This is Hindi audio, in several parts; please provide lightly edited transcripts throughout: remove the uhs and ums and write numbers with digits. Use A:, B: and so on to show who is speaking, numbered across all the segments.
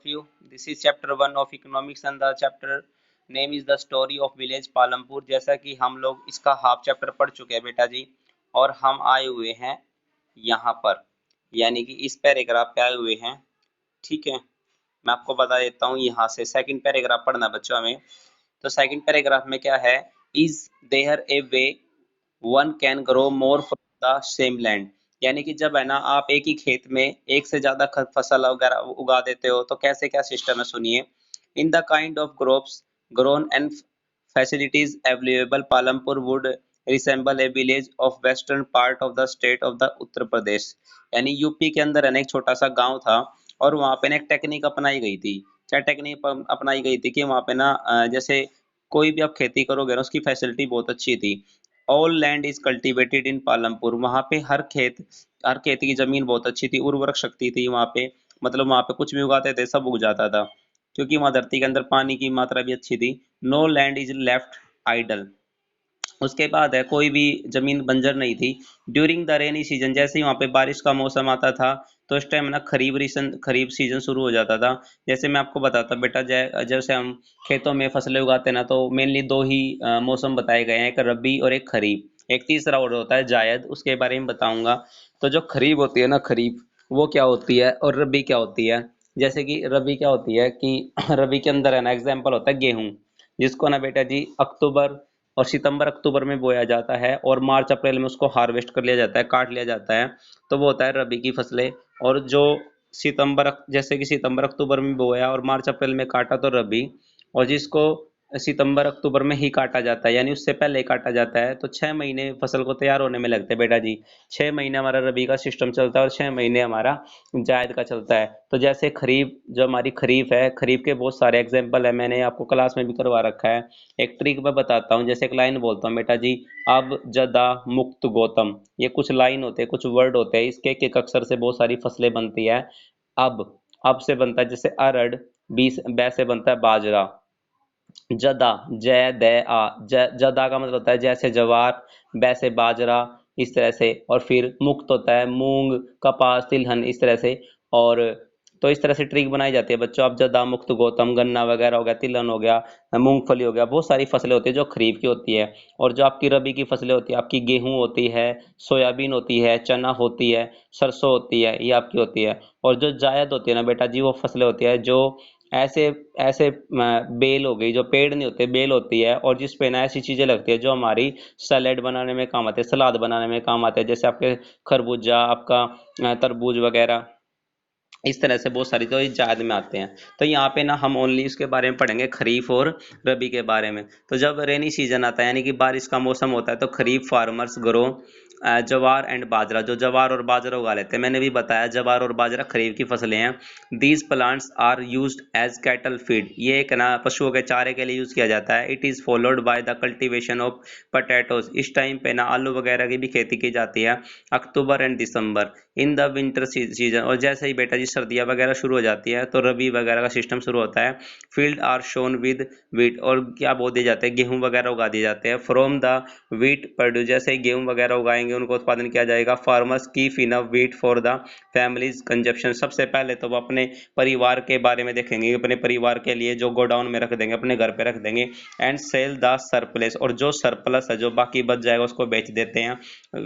A: you. This is chapter 1 of economics and the chapter name is the story of village Palampur. जैसा कि हम लोग इसका हाफ चैप्टर पढ़ चुके हैं बेटा जी, और हम आए हुए हैं यहाँ पर, यानी कि इस पैराग्राफ पे आए हुए हैं। ठीक है, मैं आपको बता देता हूँ। यहाँ से सेकंड पैराग्राफ पढ़ना बच्चों हमें। तो सेकंड पैराग्राफ में क्या है, is there a way one can grow more from the same land, यानी कि जब है ना आप एक ही खेत में एक से ज्यादा फसल वगैरह उगा देते हो तो कैसे क्या सिस्टम है, सुनिए। In the kind of crops grown and facilities available Palampur would resemble a village of western part of the state of the Uttar Pradesh. यानी यूपी के अंदर है ना एक छोटा सा गांव था, और वहां पे ना एक टेक्निक अपनाई गई थी। क्या टेक्निक अपनाई गई थी कि वहां पे ना जैसे कोई भी आप खेती करोगे ना उसकी फैसिलिटी बहुत अच्छी थी। ऑल लैंड इज कल्टीवेटेड इन पालमपुर, वहां पे हर खेत की जमीन बहुत अच्छी थी, उर्वरक शक्ति थी वहां पे, मतलब वहां पे कुछ भी उगाते थे सब उग जाता था, क्योंकि वहां धरती के अंदर पानी की मात्रा भी अच्छी थी। No land is left idle, उसके बाद है कोई भी जमीन बंजर नहीं थी। ड्यूरिंग द रेनी सीजन, जैसे ही वहां पे बारिश का मौसम आता था तो इस टाइम ना खरीफ सीजन शुरू हो जाता था। जैसे मैं आपको बताता बेटा, जैसे हम खेतों में फसलें उगाते हैं ना, तो मेनली दो ही मौसम बताए गए हैं, एक रबी और एक खरीफ। एक तीसरा और होता है जायद, उसके बारे में बताऊंगा। तो जो खरीफ होती है ना, खरीफ वो क्या होती है और रबी क्या होती है। जैसे कि रबी क्या होती है कि रबी के अंदर है ना एग्जाम्पल होता है गेहूं, जिसको ना बेटा जी अक्टूबर और सितंबर अक्टूबर में बोया जाता है, और मार्च अप्रैल में उसको हार्वेस्ट कर लिया जाता है, काट लिया जाता है। तो वो होता है रबी की फसलें। और जो जैसे कि सितंबर अक्टूबर में बोया और मार्च अप्रैल में काटा तो रबी, और जिसको सितंबर अक्टूबर में ही काटा जाता है, यानी उससे पहले काटा जाता है, तो 6 महीने फसल को तैयार होने में लगते हैं बेटा जी। 6 महीने हमारा रबी का सिस्टम चलता है और 6 महीने हमारा जायद का चलता है। तो जैसे खरीफ, जो हमारी खरीफ है, खरीफ के बहुत सारे एग्जाम्पल है, मैंने आपको क्लास में भी करवा रखा है। एक ट्रिक मैं बताता हूँ, जैसे एक लाइन बोलता हूँ बेटा जी, अब जदा मुक्त गौतम, ये कुछ लाइन होते हैं, कुछ वर्ड होते हैं, इसके एक एक अक्षर से बहुत सारी फसलें बनती है। अब से बनता है जैसे अरड़, बै से बनता है बाजरा। जदा, जय दे आ, जदा का मतलब होता है जैसे जवार, वैसे बाजरा, इस तरह से। और फिर मुक्त होता है मूंग, कपास, तिलहन, इस तरह से। और तो इस तरह से ट्रिक बनाई जाती है बच्चों। अब जदा मुक्त गौतम, गन्ना वगैरह हो गया, तिलहन हो गया, मूंगफली हो गया, बहुत सारी फसलें होती है जो खरीफ की होती है। और जो आपकी रबी की फसलें होती है, आपकी गेहूं होती है, सोयाबीन होती है, चना होती है, सरसों होती है, ये आपकी होती है। और जो जायद होती है ना बेटा जी, वो फसलें होती है जो ऐसे ऐसे बेल हो गई, जो पेड़ नहीं होते, बेल होती है, और जिस पे ना ऐसी चीजें लगती है जो हमारी सैलेड बनाने में काम आते हैं, सलाद बनाने में काम आते हैं, जैसे आपके खरबूजा, आपका तरबूज वगैरह, इस तरह से बहुत सारी तो इस जायद में आते हैं। तो यहाँ पे ना हम ओनली इसके बारे में पढ़ेंगे, खरीफ और रबी के बारे में। तो जब रेनी सीजन आता है, यानी कि बारिश का मौसम होता है, तो खरीफ फार्मर्स ग्रो जवार एंड बाजरा, जो जवार और बाजरा उगा लेते हैं। मैंने भी बताया जवार और बाजरा खरीफ की फसलें हैं। These plants are used as cattle feed, ये एक ना पशुओं के चारे के लिए यूज किया जाता है। It is followed by the cultivation of potatoes, इस टाइम पे ना आलू वगैरह की भी खेती की जाती है, October and December. In the winter season, और जैसे ही बेटा जी सर्दियां वगैरह शुरू हो जाती है तो रबी वगैरह का सिस्टम शुरू होता है। Field are sown with wheat, और क्या बो दिए जाते हैं, गेहूं वगैरह उगा दिए जाते हैं। फ्रॉम द वीट प्रोड्यूस, जैसे ही गेहूं वगैरह उगाएंगे उनको उत्पादन किया जाएगा। Farmers keep enough wheat for the families consumption, सबसे पहले तो वो अपने परिवार के बारे में देखेंगे, अपने परिवार के लिए जो गोडाउन में रख देंगे, अपने घर पे रख देंगे। एंड सेल द सरप्लस, और जो सरप्लस है, जो बाकी बच जाएगा, उसको बेच देते हैं।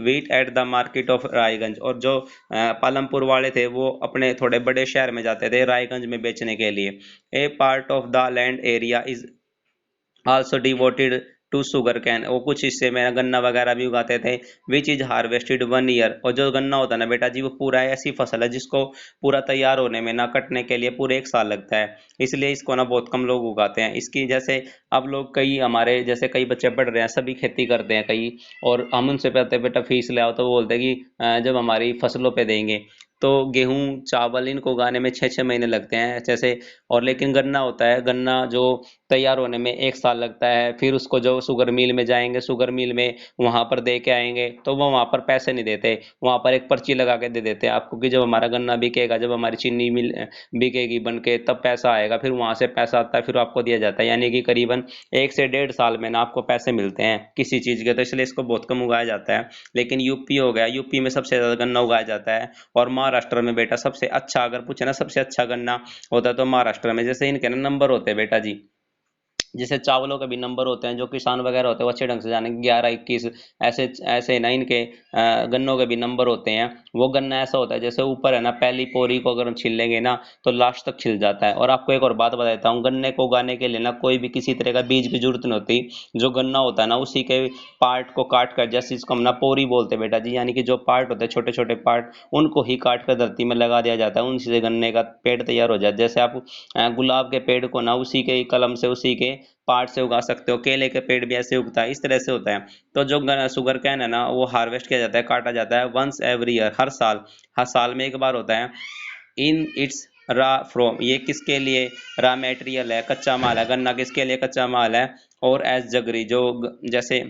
A: Wheat at the market of Raiganj, और जो पालमपुर वाले थे वो अपने थोड़े बड़े शहर में जाते थे रायगंज में बेचने के लिए। A part of the land area is also devoted to sugar cane, वो कुछ हिस्से में गन्ना वगैरह भी उगाते थे। विच इज हार्वेस्टेड 1 ईयर, और जो गन्ना होता है ना बेटा जी, वो पूरा ऐसी फसल है जिसको पूरा तैयार होने में, ना कटने के लिए पूरे 1 साल लगता है, इसलिए इसको ना बहुत कम लोग उगाते हैं। इसकी जैसे अब लोग, कई हमारे जैसे कई बच्चे पढ़ रहे हैं, सभी खेती करते हैं कई, और हम उनसे कहते हैं बेटा फीस ले आओ, तो वो बोलते हैं कि जब हमारी फसलों पे देंगे। तो गेहूं चावल इनको उगाने में 6-6 महीने लगते हैं जैसे। और लेकिन गन्ना होता है, गन्ना जो तैयार होने में 1 साल लगता है। फिर उसको जो शुगर मिल में जाएंगे, शुगर मिल में वहां पर दे के आएंगे, तो वो वहां पर पैसे नहीं देते, वहां पर एक पर्ची लगा के दे देते हैं आपको कि जब हमारा गन्ना बिकेगा, जब हमारी चीनी मिल बिकेगी बन के, तब पैसा आएगा। फिर वहां से पैसा आता है, फिर आपको दिया जाता है, यानी कि करीबन 1 से 1.5 साल में ना आपको पैसे मिलते हैं किसी चीज के। तो इसलिए इसको बहुत कम उगाया जाता है। लेकिन यूपी हो गया, यूपी में सबसे ज्यादा गन्ना उगाया जाता है। और महाराष्ट्र में बेटा सबसे अच्छा, अगर पूछे ना सबसे अच्छा गन्ना होता है तो महाराष्ट्र में। जैसे इनके ना नंबर होते हैं बेटा जी, जैसे चावलों के भी नंबर होते हैं, जो किसान वगैरह होते हैं वो अच्छे ढंग से जाने, 11 21 ऐसे ऐसे ना इनके गन्नों के भी नंबर होते हैं। वो गन्ना ऐसा होता है जैसे ऊपर है ना पहली पोरी को अगर हम छील लेंगे ना तो लास्ट तक छिल जाता है। और आपको एक और बात बताता हूँ, गन्ने को उगाने के लिए ना कोई भी किसी तरह का बीज की जरूरत नहीं होती। जो गन्ना होता है ना उसी के पार्ट को काट कर, जैसे इसको हम ना पोरी बोलते हैं बेटा जी, यानी कि जो पार्ट होते हैं छोटे छोटे पार्ट, उनको ही काट कर धरती में लगा दिया जाता है, उनसे से गन्ने का पेड़ तैयार हो जाता है। जैसे आप गुलाब के पेड़ को ना उसी के कलम से उसी के पार्ट से उगा सकते हो, केले के पेड़ भी ऐसे उगता है, इस तरह से होता है। तो जो शुगर कैन है ना वो हार्वेस्ट किया जाता है, काटा जाता है वंस एवरी ईयर, हर साल में एक बार होता है। इन इट्स रा फ्रॉम, ये किसके लिए रा मटेरियल है, कच्चा माल है, गन्ना किसके लिए कच्चा माल है। और एज जगरी, जो जैसे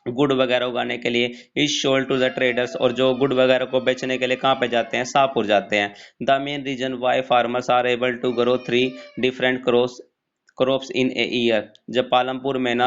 A: गुड़ वगैरह उगाने के लिए, is sold to the traders, और जो गुड़ वगैरह को बेचने के लिए कहाँ पे जाते हैं, शाहपुर जाते हैं। The main reason why farmers are able to grow 3 different crops in a year, जब पालमपुर में ना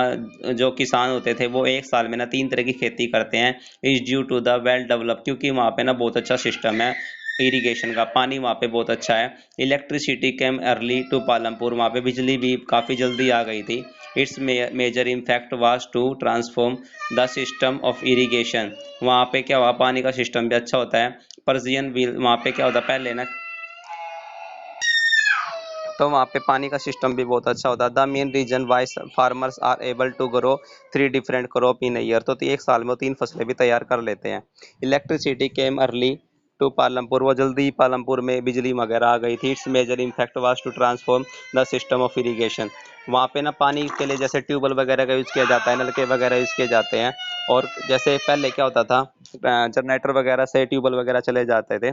A: जो किसान होते थे वो एक साल में ना 3 तरह की खेती करते हैं। Is due to the well develop, क्योंकि वहाँ पे ना बहुत अच्छा सिस्टम है इरिगेशन का, पानी वहाँ पे बहुत अच्छा है। Electricity came early to Palampur, वहाँ पे बिजली भी काफ़ी जल्दी आ गई थी। Its major impact was to transform the system of irrigation, वहाँ पे क्या हुआ, पानी का सिस्टम भी अच्छा होता है। पर्सियन व्हील, वहाँ पे क्या होता है पहले ना, तो वहाँ पे पानी का सिस्टम भी बहुत अच्छा होता है। The main reason why farmers are able to grow 3 different crop in year, तो एक साल में वो 3 फसलें भी तैयार कर लेते हैं। Electricity came early to Palampur, वो जल्दी ही पालमपुर में बिजली वगैरह आ गई थी। Its major impact was to transform the system of irrigation, वहाँ पे ना पानी के लिए जैसे ट्यूबवेल वगैरह का यूज़ किया जाता है, नलके वगैरह यूज़ किए जाते हैं। और जैसे पहले क्या होता था, जनरेटर वगैरह से ट्यूबवेल वगैरह चले जाते थे,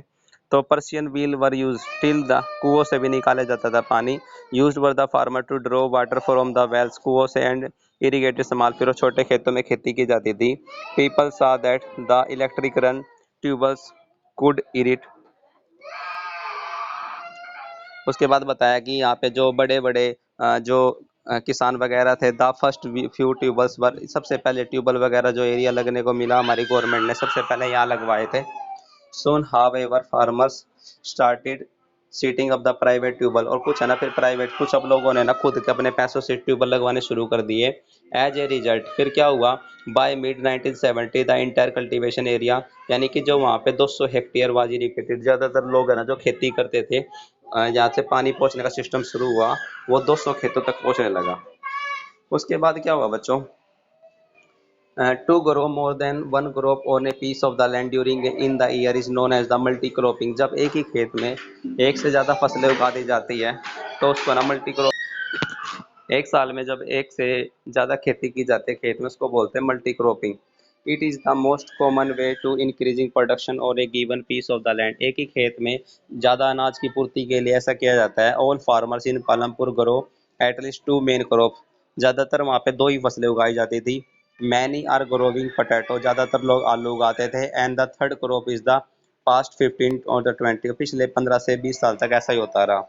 A: तो Persian wheel were use till the, कुओं से भी निकाला जाता था पानी। Used were the farmer to draw water from the wells, कुओं से, एंड इरीगेटेड स्मॉल, फिर छोटे खेतों में खेती की जाती थी। People saw that the electric run tubewells could irrigate, उसके बाद बताया कि यहाँ पे जो बड़े बड़े जो किसान वगैरह थे, द फर्स्ट फ्यू ट्यूबल्स वर, सबसे पहले ट्यूबल वगैरह जो एरिया लगने को मिला हमारी गवर्नमेंट ने सबसे पहले यहाँ लगवाए थे। Soon, however, farmers started setting up the private tubewell, और कुछ है ना फिर प्राइवेट, कुछ अब लोगों ने ना खुद के अपने पैसों से ट्यूबल लगवाने शुरू कर दिए। एज ए रिजल्ट फिर क्या हुआ, by mid 1970 the entire cultivation area, यानी कि जो वहाँ पे 200 हेक्टेयर वाज इरिगेटेड, ज़्यादातर लोग है ना जो खेती करते थे, यहाँ से पानी पहुँचने का सिस्टम शुरू हुआ, वो 200 खेतों तक पहुँचने लगा। उसके बाद क्या हुआ बच्चों, to grow more than one crop on a piece of the land during in the year is known as the multi cropping, जब एक ही खेत में एक से ज़्यादा फसलें उगा दी जाती है तो उसको ना मल्टी क्रॉप, एक साल में जब एक से ज़्यादा खेती की जाती है खेत में उसको बोलते हैं multi cropping. It is the most common way to increasing production और a given piece of the land, एक ही खेत में ज़्यादा अनाज की पूर्ति के लिए ऐसा किया जाता है। All farmers in Palampur grow at least 2 main crop, ज़्यादातर वहाँ पे 2 ही फसलें उगाई जाती थी। मैनी आर ग्रोविंग पोटैटो, ज़्यादातर लोग आलू उगाते थे। And the third crop is the past 15 और द 20, पिछले 15 से 20 साल तक ऐसा ही होता रहा।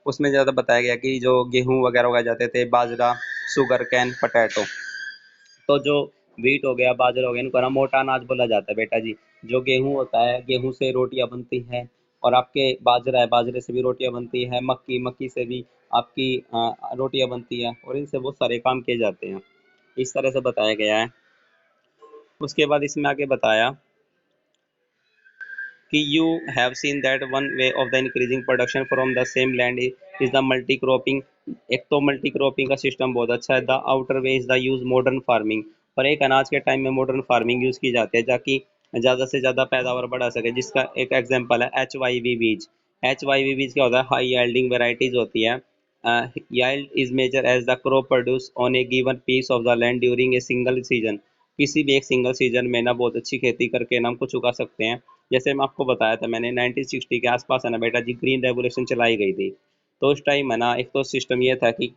A: उसमें ज़्यादा बताया गया कि जो गेहूँ वगैरह उगाए जाते थे, बाजरा, शुगर कैन, पोटैटो। तो जो व्हीट हो गया, बाजरा हो गया, इनको ना मोटा अनाज बोला जाता है बेटा जी। जो गेहूँ होता है, गेहूँ से रोटियां बनती हैं, और आपके बाजरा है, बाजरे से भी रोटियां बनती है, मक्की, मक्की से भी आपकी रोटियां बनती है, और इनसे बहुत सारे काम किए जाते हैं। इस तरह से बताया गया है। उसके बाद इसमें आगे बताया कि you have seen that one way of the increasing production from the same land is the multi cropping, एक तो मल्टी क्रॉपिंग का सिस्टम बहुत अच्छा है। The outer way is the use modern farming, और एक अनाज के टाइम में मॉडर्न फार्मिंग यूज की जाती है ताकि ज़्यादा से ज़्यादा पैदावार बढ़ा सके, जिसका एक एग्जांपल है HYV बीज। HYV बीज क्या होता है, हाई यील्डिंग वेराइटीज होती है। yield is major as the crop produce on a given piece of the land during a single season, किसी भी एक सिंगल सीजन में ना बहुत अच्छी खेती करके ना हम कुछ उगा सकते हैं। जैसे मैं आपको बताया था मैंने, 1960 के आसपास है ना बेटा जी ग्रीन रेवोल्यूशन चलाई गई थी। तो उस टाइम है ना एक तो सिस्टम ये था कि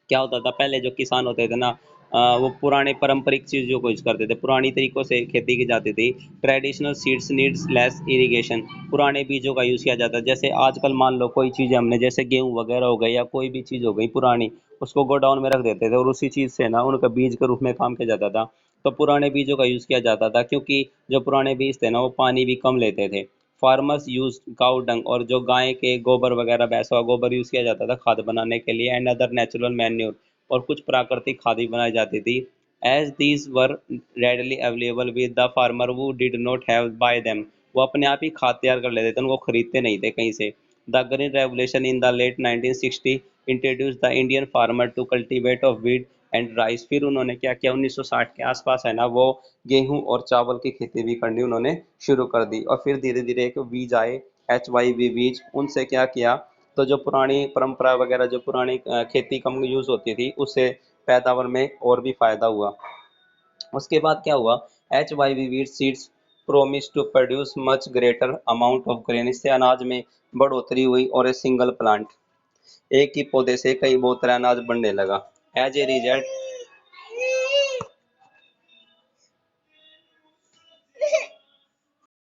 A: क्या होता था, पहले जो किसान होते थे ना वो पुराने पारंपरिक चीज़ों को यूज करते थे, पुरानी तरीकों से खेती की जाती थी। Traditional seeds needs less irrigation, पुराने बीजों का यूज़ किया जाता है। जैसे आजकल मान लो कोई चीज़ हमने, जैसे गेहूँ वगैरह हो गई या कोई भी चीज़ हो गई पुरानी, उसको गोडाउन में रख देते थे और उसी चीज़ से ना उनका बीज के रूप में काम किया जाता था। तो पुराने बीजों का यूज़ किया जाता था, क्योंकि जो पुराने बीज थे ना वो पानी भी कम लेते थे। फार्मर्स यूज काउ डंग, और जो गाय के गोबर वगैरह, भैंसों का गोबर यूज किया जाता था खाद बनाने के लिए, एंड अदर नेचुरल मैन्योर, और कुछ प्राकृतिक खाद बनाई जाती थी। As these were readily available with the farmer वो did not have buy them, वो अपने आप ही खाद तैयार कर लेते थे, उनको खरीदते नहीं थे कहीं से। The green revolution in the late 1960 introduce the Indian farmer to cultivate of wheat and rice. फिर उन्होंने क्या किया, 1960 के आसपास है ना, वो गेहूं और चावल की खेती भी करनी उन्होंने शुरू कर दी। और फिर धीरे धीरे एक बीज आए, HYV बीज, उनसे क्या किया, तो जो पुरानी परंपरा वगैरह, जो पुरानी खेती कम यूज होती थी, उससे पैदावार में और भी फायदा हुआ। उसके बाद क्या हुआ, HYV wheat seeds promise to produce much greater amount of grain, इससे अनाज में बढ़ोतरी हुई, और ए सिंगल प्लांट, एक ही पौधे से कई बहुत तरह अनाज बढ़ने लगा। As a result